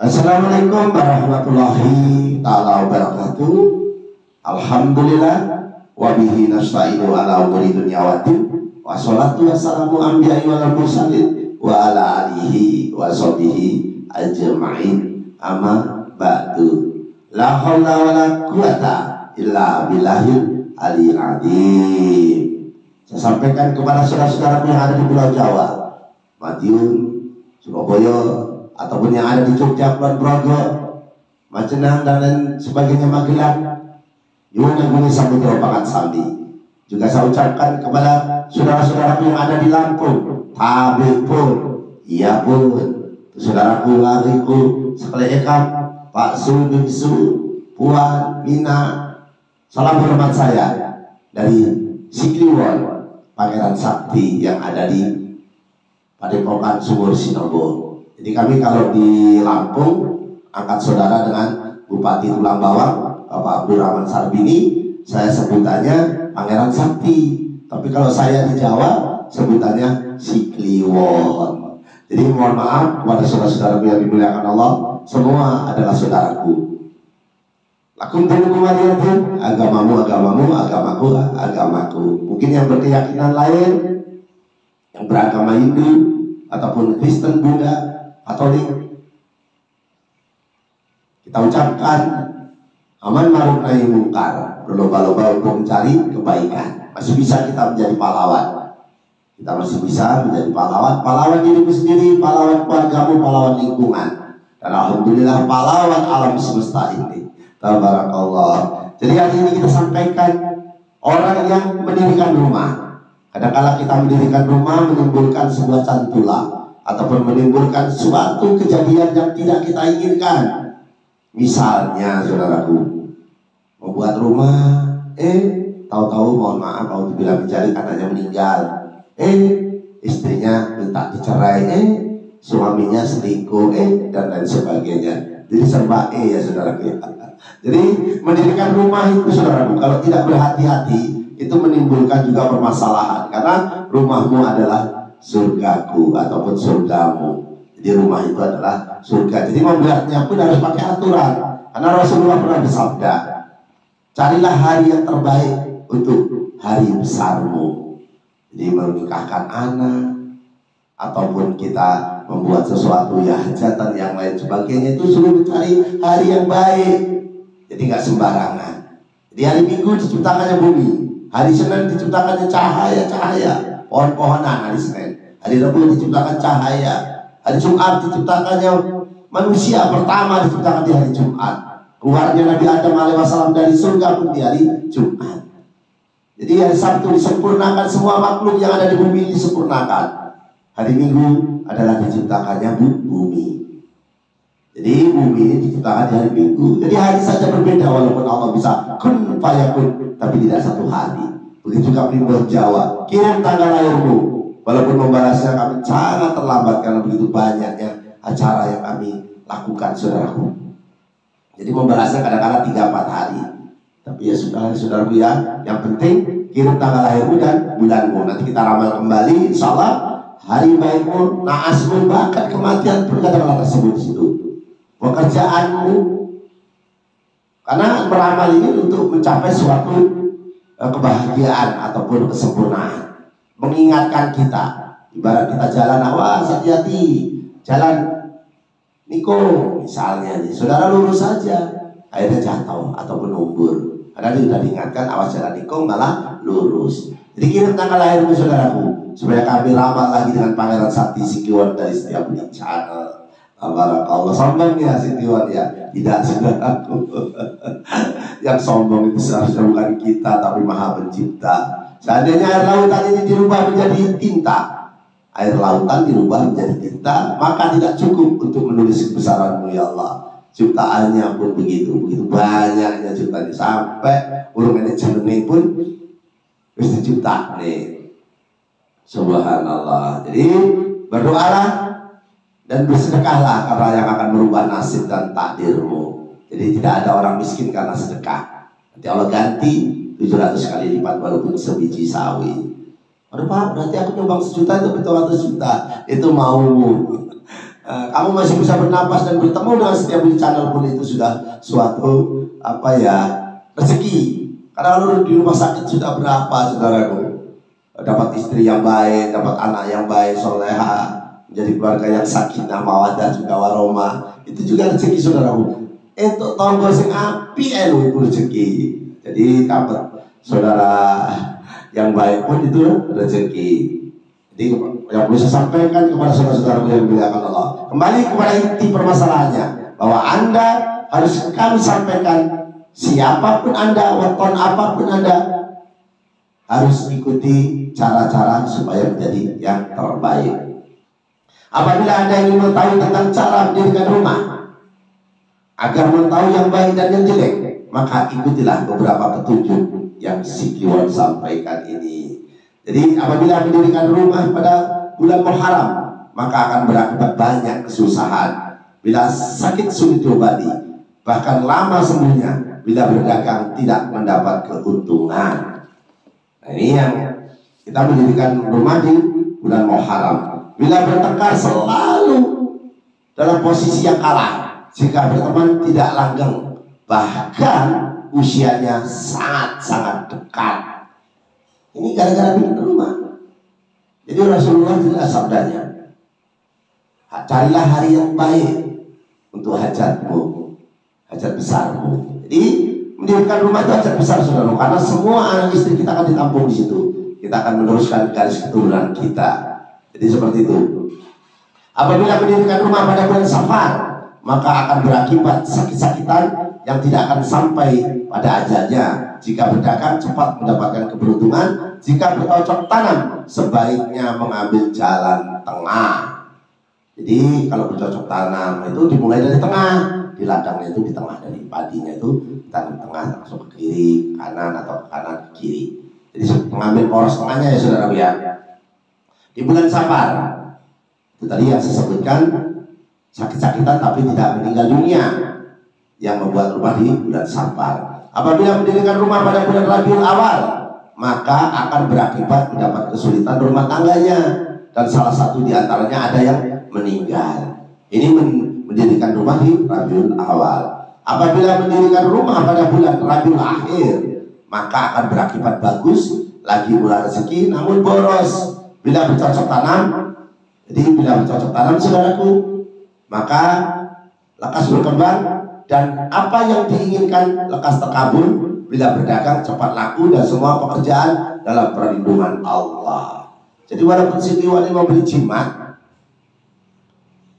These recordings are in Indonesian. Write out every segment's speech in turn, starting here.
Assalamualaikum warahmatullahi ta'ala wabarakatuh. Alhamdulillah wabihi nasta'inu ala umuri dunya waddin. Wassalatu wassalamu anbiya'i wal mursalin wa ala alihi wa sahbihi ajma'in. Amma ba'du. La haula wa la quwata illa billahil aliyil azim. Saya sampaikan kepada saudara-saudara yang ada di Pulau Jawa, Madiun, Surabaya, ataupun yang ada di Jogja, Kulon Progo, Majenang dan lain sebagainya, Magelang, Yunan Gunung Samudra Pangat Sambi. Juga saya ucapkan kepada saudara-saudara yang ada di Lampung, Tabe pun, iya pun, saudaraku lariku, sekali ekam, Pak Su, Bingsu, Puan, Mina. Salam hormat saya dari Sikliwon, Pangeran Sakti yang ada di Padepokan Sumur Sinobo. Jadi kami kalau di Lampung angkat saudara dengan Bupati Tulang Bawang Bapak Abdurrahman Sarbini, saya sebutannya Pangeran Sakti. Tapi kalau saya di Jawa sebutannya Sikliwon. Jadi mohon maaf kepada saudara-saudara yang dimuliakan Allah, semua adalah saudaraku. Lakum dinukum waliyadin, agamamu agamamu, agamaku agamaku. Mungkin yang berkeyakinan lain, yang beragama Hindu ataupun Kristen, Buddha, Katolik, kita ucapkan aman ma'ruf nahi mungkar, berlomba-lomba untuk mencari kebaikan. Masih bisa kita menjadi pahlawan. Kita masih bisa menjadi pahlawan, pahlawan dirimu sendiri, pahlawan keluargamu, pahlawan lingkungan. Dan alhamdulillah pahlawan alam semesta ini. Tabarakallah. Jadi hari ini kita sampaikan orang yang mendirikan rumah. Kadang-kala kita mendirikan rumah menimbulkan sebuah cantula ataupun menimbulkan suatu kejadian yang tidak kita inginkan. Misalnya saudaraku membuat rumah, tahu-tahu mohon maaf kalau dibilang mencari anaknya meninggal, istrinya minta dicerai, suaminya selingkuh, dan lain sebagainya. Jadi serba ya saudaraku. Jadi mendirikan rumah itu saudaraku kalau tidak berhati-hati itu menimbulkan juga permasalahan, karena rumahmu adalah surgaku ataupun surgamu. Jadi rumah itu adalah surga. Jadi membuatnya pun harus pakai aturan, karena Rasulullah pernah bersabda, carilah hari yang terbaik untuk hari besarmu. Jadi menikahkan anak ataupun kita membuat sesuatu ya hajatan yang lain sebagainya, itu suruh mencari hari yang baik. Jadi nggak sembarangan. Jadi hari Minggu diciptakannya bumi, hari Senin diciptakannya cahaya, pohon-pohonan hari Senin. Hari Rabu diciptakan cahaya, hari Jumat diciptakannya manusia pertama diciptakan di hari Jumat. Keluarnya Nabi Adam alaihissalam dari surga pun di hari Jumat. Jadi hari Sabtu disempurnakan, semua makhluk yang ada di bumi disempurnakan. Hari Minggu adalah diciptakannya bumi. Jadi bumi ini diciptakan di hari Minggu. Jadi hari saja berbeda, walaupun Allah bisa kun fayakun, tapi tidak satu hari. Begitu juga Primbon Jawa, kirim tanggal lahirmu. Walaupun membalasnya kami sangat terlambat karena begitu banyaknya acara yang kami lakukan saudaraku. Jadi membalasnya kadang-kadang 3-4 hari. Tapi ya sudah saudaraku ya, yang penting kirim tanggal lahirmu dan bulanmu. Nanti kita ramal kembali, insya Allah hari baikmu, naasmu, bahkan kematian pun kata-kata tersebut di situ. Pekerjaanmu, karena meramal ini untuk mencapai suatu kebahagiaan ataupun kesempurnaan. Mengingatkan kita, ibarat kita jalan, awas hati-hati, jalan Niko misalnya nih, saudara lurus saja, akhirnya jatuh ataupun umbur. Karena dia sudah diingatkan, awas jalan Niko malah lurus. Jadi kirim tanggal lahirmu saudaraku, supaya kami ramal lagi dengan Pangeran Sakti Sikliwon dari setiap channel. Barakallah. Sombong ya Sikliwon ya? Tidak saudaraku. Yang sombong itu seharusnya bukan kita, tapi Maha Pencipta. Seandainya air lautan ini dirubah menjadi tinta, air lautan dirubah menjadi tinta, maka tidak cukup untuk menulis kebesaranmu ya Allah. Ciptaannya pun begitu banyaknya ciptaannya, sampai ulung ini jenenge pun harus dicipta nih. Subhanallah. Jadi berdoalah dan bersedekahlah, karena yang akan merubah nasib dan takdirmu. Jadi tidak ada orang miskin karena sedekah. Nanti Allah ganti 700 kali lipat walaupun sebiji sawi. Aduh Pak, berarti aku nyumbang 1 juta itu betul 100 juta. Itu maumu. Kamu masih bisa bernapas dan bertemu dengan setiap channel pun itu sudah suatu rezeki. Karena kalau di rumah sakit sudah berapa saudaraku, dapat istri yang baik, dapat anak yang baik, soleha, menjadi keluarga yang sakinah mawaddah juga warahmah, itu juga rezeki saudaraku. Untuk tonggo sing api itu rezeki. Jadi dapat saudara yang baik pun itu rezeki. Jadi yang bisa sampaikan kepada saudara-saudara yang dimuliakan Allah, kembali kepada inti permasalahannya, bahwa Anda harus kami sampaikan, siapapun Anda, weton apapun Anda, harus ikuti cara-cara supaya menjadi yang terbaik. Apabila Anda ingin mengetahui tentang cara mendirikan rumah, agar mengetahui yang baik dan yang jelek, maka ikutilah beberapa petunjuk yang Sikiwan sampaikan ini. Jadi apabila mendirikan rumah pada bulan Muharram, maka akan berakibat banyak kesusahan. Bila sakit sulit diobati, bahkan lama sembuhnya bila berdagang tidak mendapat keuntungan. Nah, ini yang kita mendirikan rumah di bulan Muharram. Bila bertengkar selalu dalam posisi yang kalah, jika berteman tidak langgeng, bahkan usianya sangat-sangat dekat. Ini gara-gara bikin rumah. Jadi Rasulullah jelas sabdanya, carilah hari yang baik untuk hajatmu, hajat besarmu. Jadi mendirikan rumah itu hajat besar saudara, karena semua anak istri kita akan ditampung di situ. Kita akan meneruskan garis keturunan kita. Jadi seperti itu. Apabila mendirikan rumah pada bulan Safar, maka akan berakibat sakit-sakitan yang tidak akan sampai pada ajalnya. Jika berdagang cepat mendapatkan keberuntungan, jika bercocok tanam sebaiknya mengambil jalan tengah. Jadi kalau bercocok tanam itu dimulai dari tengah, di ladangnya itu di tengah, dari padinya itu tanam tengah langsung ke kiri, kanan atau ke kanan ke kiri. Jadi mengambil poros tengahnya ya saudara ya. Di bulan Safar itu tadi yang saya sebutkan, sakit-sakitan tapi tidak meninggal dunia, yang membuat rumah di bulan Safar. Apabila mendirikan rumah pada bulan Rabiul Awal, maka akan berakibat mendapat kesulitan rumah tangganya, dan salah satu diantaranya ada yang meninggal. Ini mendirikan rumah di Rabiul Awal. Apabila mendirikan rumah pada bulan Rabiul Akhir, maka akan berakibat bagus, lagi murah rezeki, namun boros bila bercocok tanam. Jadi bila bercocok tanam saudaraku, maka lekas berkembang, dan apa yang diinginkan lekas terkabul. Bila berdagang cepat laku, dan semua pekerjaan dalam perlindungan Allah. Jadi walaupun Siti Wani membeli jimat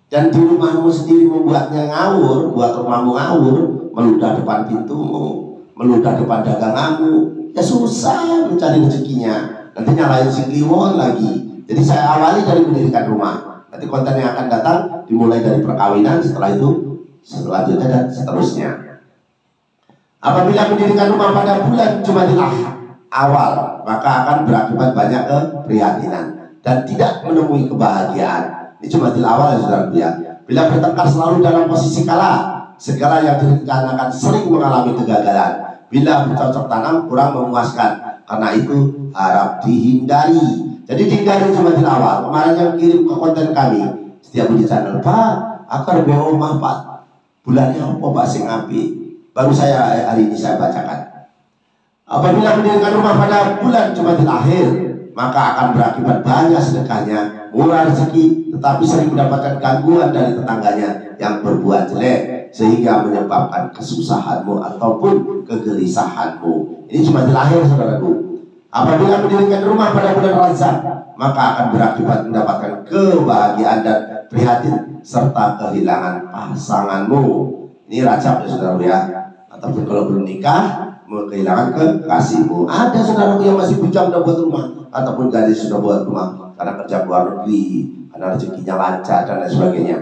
dan di rumahmu sendiri membuatnya ngawur, buat rumahmu ngawur, meludah depan pintumu, meludah depan daganganmu, ya susah mencari rezekinya. Nanti nyalain si Kliwon lagi. Jadi saya awali dari mendirikan rumah. Nanti konten yang akan datang dimulai dari perkawinan, setelah itu selanjutnya dan seterusnya. Apabila mendirikan rumah pada bulan Jumadil Awal, maka akan berakibat banyak keprihatinan dan tidak menemui kebahagiaan. Ini Jumadil Awal ya saudara ya. Bila bertengkar selalu dalam posisi kalah, segala yang direncanakan sering mengalami kegagalan. Bila bercocok tanam kurang memuaskan, karena itu harap dihindari. Jadi dihindari Jumadil Awal. Kemarin yang kirim ke konten kami setiap di channel, Pak, akar BO Pak, bulannya apa Pak sing api? Baru saya hari ini saya bacakan. Apabila mendirikan rumah pada bulan Jumadil Akhir, maka akan berakibat banyak sedekahnya, murah rezeki, tetapi sering mendapatkan gangguan dari tetangganya yang berbuat jelek, sehingga menyebabkan kesusahanmu ataupun kegelisahanmu. Ini Jumadil Akhir saudaraku. Apabila mendirikan rumah pada bulan Rajab, maka akan berakibat mendapatkan kebahagiaan dan prihatin serta kehilangan pasanganmu. Ini Rajab ya saudara ya. Ataupun kalau belum nikah, kehilangan kekasihmu. Ada saudaraku yang masih bujang udah buat rumah, ataupun gadis sudah buat rumah karena kerja luar negeri, karena rezekinya lancar dan lain sebagainya.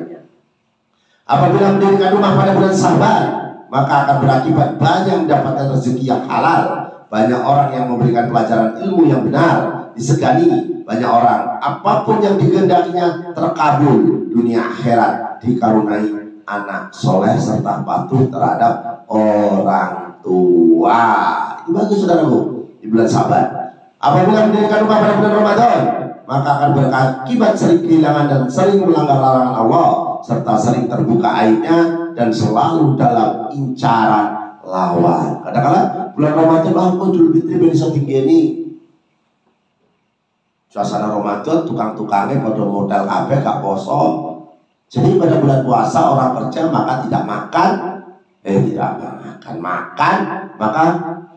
Apabila mendirikan rumah pada bulan Sabar, maka akan berakibat banyak mendapatkan rezeki yang halal. Banyak orang yang memberikan pelajaran ilmu yang benar, disegani banyak orang. Apapun yang dikehendakinya terkabul, dunia akhirat dikarunai anak soleh serta patuh terhadap orang tua. Itu bagus saudaraku di bulan Sabar. Apabila mendirikan rumah pada bulan Ramadan, maka akan berakibat sering kehilangan dan sering melanggar larangan Allah, serta sering terbuka aibnya dan selalu dalam incaran lawan. Kadang-kadang bulan Ramadan Idul Fitri ben iso tinggi suasana Ramadan tukang-tukangnya pada modal kabeh gak poso. Jadi pada bulan puasa orang kerja maka tidak makan, maka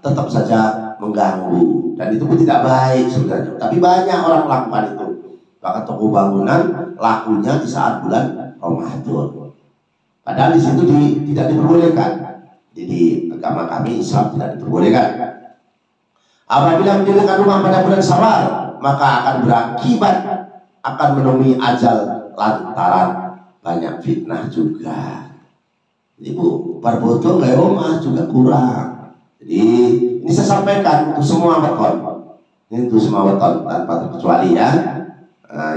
tetap saja mengganggu dan itu pun tidak baik sebenarnya. Tapi banyak orang melakukan itu. Bahkan toko bangunan lakunya di saat bulan Ramadan. Padahal di situ tidak diperbolehkan. Jadi agama kami Islam tidak diperbolehkan. Apabila mendirikan rumah pada bulan Syawal, maka akan berakibat akan menemui ajal lantaran banyak fitnah juga. Ibu barboto nggak omah juga kurang. Jadi ini saya sampaikan untuk semua weton. Ini untuk semua weton tanpa terkecuali ya.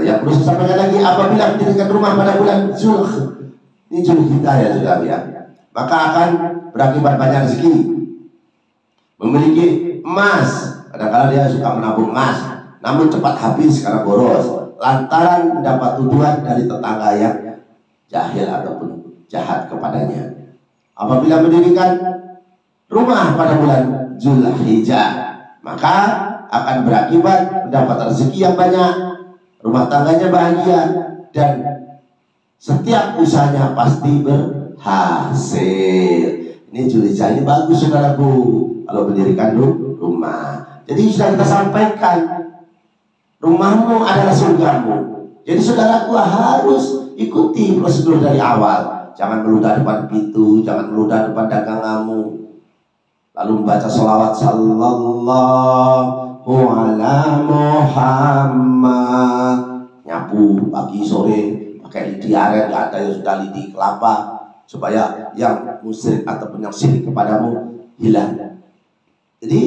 Yang perlu saya sampaikan lagi, apabila mendirikan rumah pada bulan Zulhijjah ya sudah ya, maka akan berakibat banyak rezeki. Memiliki emas, kadang-kadang dia suka menabung emas, namun cepat habis karena boros, lantaran mendapat tuduhan dari tetangga yang jahil ataupun jahat kepadanya. Apabila mendirikan rumah pada bulan Zulhijjah, maka akan berakibat mendapat rezeki yang banyak, rumah tangganya bahagia, dan setiap usahanya pasti berhasil. Ini Zulhijjah ini bagus saudaraku kalau mendirikan rumah. Jadi sudah kita sampaikan, rumahmu adalah surgamu. Jadi saudaraku harus ikuti prosedur dari awal. Jangan meludah depan pintu, jangan meludah depan daganganmu. Lalu membaca sholawat sallallahu ala Muhammad, nyapu pagi sore pakai lidi aren, nggak ada yang sudah lidi kelapa, supaya yang musyrik ataupun yang syirik kepadamu hilang. Jadi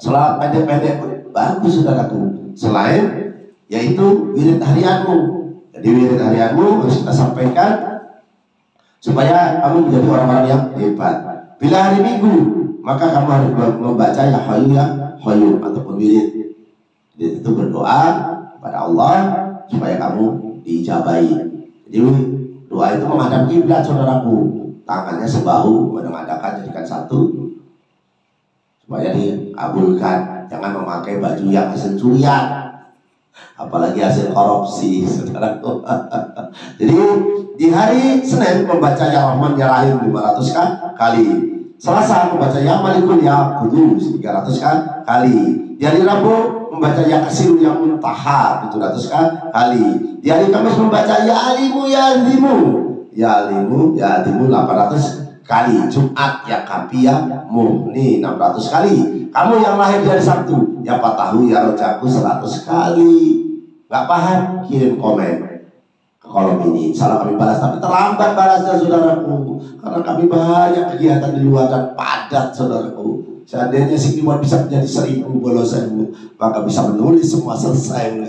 sholawat pendek-pendek bagus saudaraku. Selain yaitu wirid harianmu. Jadi wirid harianmu harus kita sampaikan supaya kamu menjadi orang-orang yang hebat. Bila hari Minggu, maka kamu harus membaca ya Hayyu ya Qayyum ataupun wirid. Jadi itu berdoa kepada Allah supaya kamu diijabahi. Jadi doa itu menghadap kiblat saudaraku. Tangannya sebahu menengadahkan jadikan satu supaya dikabulkan. Jangan memakai baju yang hasil curian, apalagi hasil korupsi saudaraku. Jadi di hari Senin membaca ya Rahman ya Rahim 500 kali. Selasa membaca ya Malikun ya Qudus 300 kali. Di hari Rabu membaca ya Kasir ya Muntaha 700 kali. Di hari Kamis membaca ya Alimu ya Azimu, ya Alimu ya Azimu 800 kali. Jumat ya Kafi ya Muhni 600 kali. Kamu yang lahir di hari Sabtu ya Fatahu ya Rojaku 100 kali. Gak paham? Kirim komen ke kolom ini, salah kami balas, tapi terlambat balasnya saudaraku, karena kami banyak kegiatan di luar dan padat saudaraku. Seandainya si Kliwon bisa menjadi 1000 bolos 1000, maka bisa menulis semua selesai,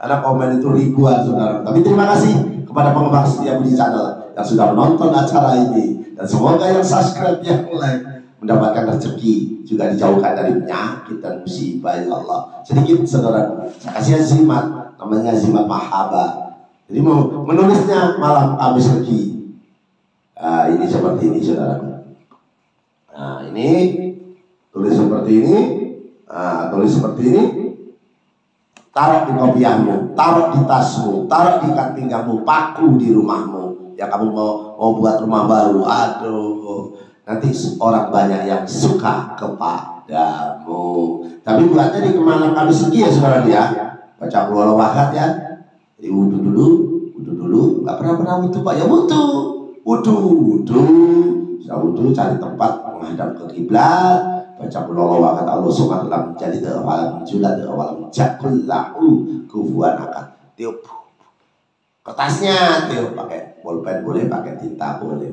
karena komen itu ribuan saudara. Tapi terima kasih kepada penggemar setia Budi Channel yang sudah menonton acara ini, dan semoga yang subscribe, yang like mendapatkan rezeki, juga dijauhkan dari penyakit dan musibah ya Allah. Sedikit saudaraku, saya kasih azimat, namanya azimat mahaba. Jadi menulisnya malam Kamis Legi. Ini seperti ini saudaraku. Nah ini tulis seperti ini, tulis seperti ini. Taruh di kopiahmu, taruh di tasmu, taruh di ikat pinggangmu, paku di rumahmu. Ya kamu mau buat rumah baru, aduh, nanti orang banyak yang suka kepadamu. Tapi buatnya di malam Kamis Legi ya saudara ya. Baca Qul Wahad ya. Jadi wudhu dulu, nggak pernah wudhu Pak, ya wudhu, sudah wudhu cari tempat menghadap ke kiblat, baca Qul Wahad Allah Somad lam jadi awalam julad awalam jakullahu kufuwan ahad. Tiup kertasnya, tiup pakai bolpen boleh, pakai tinta boleh,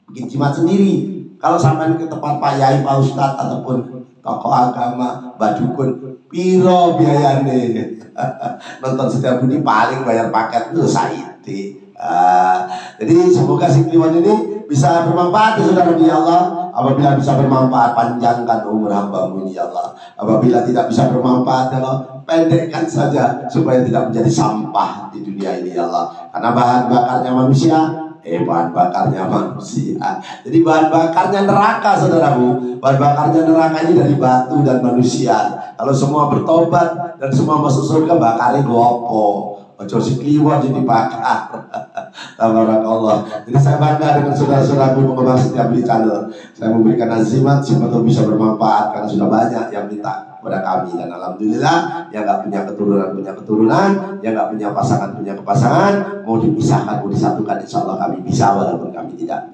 bikin jimat sendiri. Kalau sampai ke tempat Pak Yai, Pak Ustadz ataupun tokoh agama, badukun, piro biayane. Nonton Setia Budi paling bayar paket itu Saidi. Jadi semoga si Kliwon ini bisa bermanfaat ya saudara ya Allah. Apabila bisa bermanfaat, panjangkan umur hamba-Mu ya Allah. Apabila tidak bisa bermanfaat ya Allah, pendekkan saja supaya tidak menjadi sampah di dunia ini ya Allah. Karena bahan bakarnya manusia, bahan bakarnya manusia. Jadi bahan bakarnya neraka saudaraku. Bahan bakarnya neraka ini dari batu dan manusia. Kalau semua bertobat dan semua masuk surga, bakarnya gopo. Ojo si kliwon jadi bakar. Tabarakallah. Jadi saya bangga dengan saudara-saudaraku penggemar Setia Budi Channel. Saya memberikan azimat siapa tahu bisa bermanfaat karena sudah banyak yang minta kepada kami, dan alhamdulillah yang nggak punya keturunan, yang nggak punya pasangan punya kepasangan, mau dipisahkan mau disatukan, insya Allah kami bisa walaupun kami tidak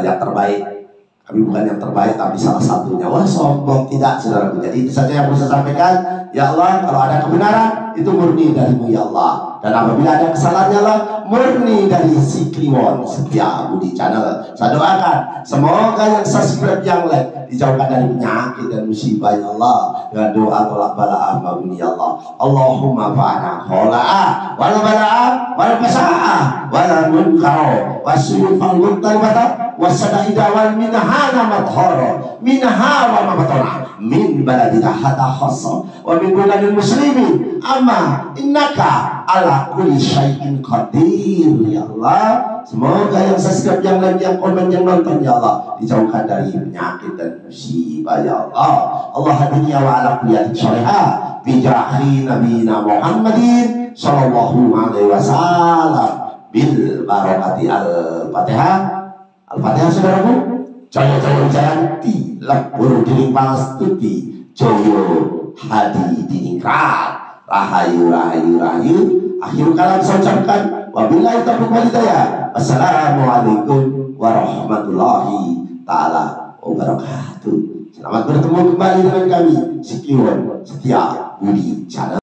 yang terbaik. Kami bukan yang terbaik tapi salah satunya. Wah sombong tidak saudaraku. Jadi itu saja yang bisa saya sampaikan. Ya Allah, kalau ada kebenaran itu murni dari-Mu ya Allah. Dan apabila ada kesalahan ya Allah, murni dari si Kliwon Setia Budi Channel. Saya doakan semoga yang subscribe yang like dijauhkan dari penyakit dan musibah ya Allah, dengan doa tolak balaa hamba-Mu ya Allah. Allahumma fa'ana khola'a wal balaa wal fasa'ah wal munkaro wasyufal muttalibata wasadaida wal minahana madhara minha wa mabatona min baladina hata khassa wa min buladil muslimin amma innaka ala kulli syai'in qadir ya Allah. Semoga yang subscribe, yang like, yang komen, yang nonton ya Allah dijauhkan dari penyakit dan musibah ya Allah. Allah hadinya wa ala kulliyatin syarihah bijahi nabiyina Muhammadin sallallahu alaihi wasallam bil barakati al-fatihah. Al-fatihah saudaraku. Jaya-jaya jayanti lebur diring pastuti joyo hadi diningrat rahayu rahayu rahayu. Akhir kalam saya ucapkan wabillahi taufiq wal hidayah. Wassalamualaikum warahmatullahi taala wabarakatuh. Selamat bertemu kembali dengan kami si Kliwon Setia Budi Channel.